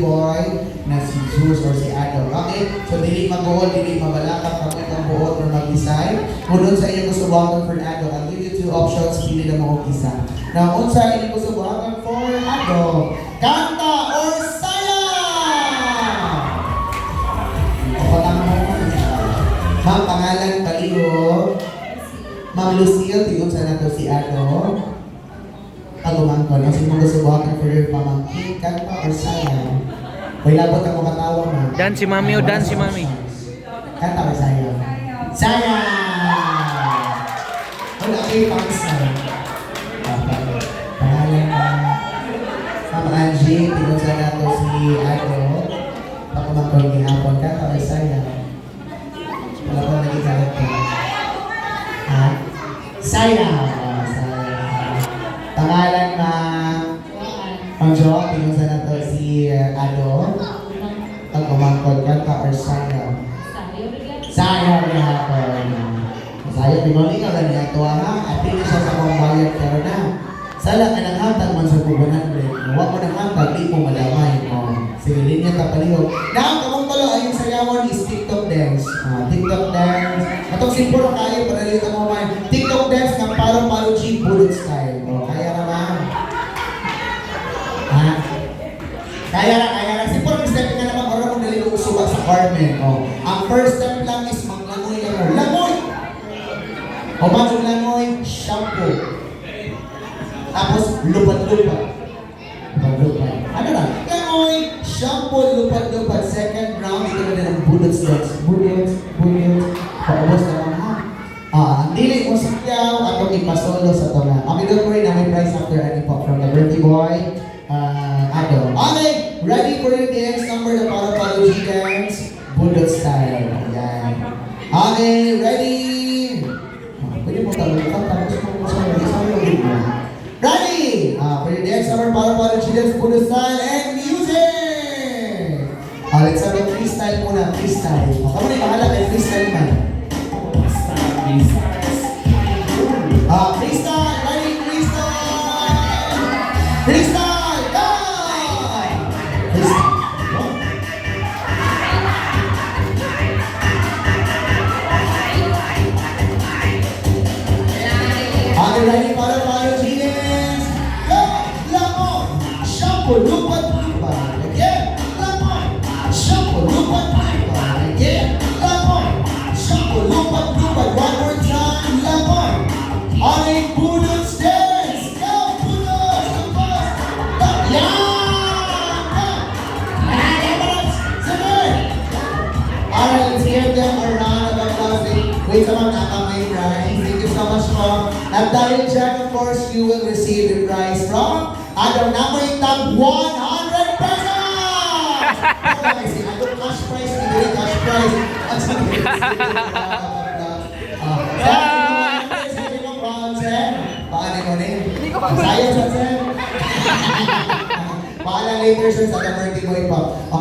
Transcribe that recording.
boy na si Zeus or si Adam. Okay? So, dili mag-buhol, dili mabalakap, kami kang buhol or mag-decide. Kung doon sa inyo gusto buhaton for Adam, I'll give you two options, pili na mo isa. Now, kung sa inyo gusto buhaton for Adam, kanta or saya! O, patama mo. Ma'am, pangalan Paliho. Ma'am Lucille, tingin sa nato si Adam. Pagumang ko, nang sino gusto buhaton for your pamangkin, kanta or saya? May labot ang makatawa na. Dan si Mami o dan si Mami. Kanta or saya? Saya! Wala kayo pangsa. Pangalan na Ma'am Angie, tingin sa nato si Ado. Pagumang ko ni Hapon, kanta or saya? Wala ko naging salat ko. Ha? Saya! Pangalan na ang Jo, tingin sa nato si Ado. Ang umangkod kanta or saya? Saya niya ako. Saya, pinuli ka lang niya ito ha. At hindi siya sa pambayad pero na. Sala ka nang hantag man sa kubunan rin. Huwag mo nang hantag, di mo malamay. Sige, linya ka palihog. Na, kamang pala ayong sayawan is TikTok dance. TikTok dance. Atong simpuro kayo, panalita mo man. TikTok dance ng paro-paro cheap bullet style. Kaya naman. Ha? Kaya na. Simpuro, step ka naman. Para mong nalilong suba sa Carmen. Ang first step lang is maglangoy na mo. Langoy! O bagong langoy, shampoo. Tapos, lupad-lupad. Lupad-lupad. Ano na? Langoy, shampoo, lupad-lupad. Second round, ito na din ang bullets. Bullets. Paubos na lang ha. Ang dili mo sakyaw, atong ipasolo sa tona. Okay, don't worry na may prize after any pop from the birthday boy. Ado. Okay, ready for your dance number na para G dance. Bullet style. Ayan. Okay, ready? Pwede mo talong ka, tapos mo sa ready! For your dance number para G dance, bullet style, and music! Let's have a freestyle muna, freestyle. Kamu na bahala kay freestyle man. Freestyle! Ready? Freestyle! Go! Freestyle! Okay, ready para G-dance? Go! Lamon! Shampoo! Lupad-lupad! Again! Lamon! Shampoo! Lupad-lupad! Again! Lamon! Shampoo! Lupad-lupad! One more time! Lamon! Aling Bullets dance! Go! Bullets! Lupad! Yan! Alright, let's give them a round of applause. Wait a minute, may prize. Thank you so much po. At dahil dyan, of course, you will receive the prize from Adam Namoy Tab 100 pesos! Okay, Adam cash prize, hindi cash prize. At sa paano mo rin? Sayang sa sen. Paalam later, sir, sa birthday boy pa. Okay.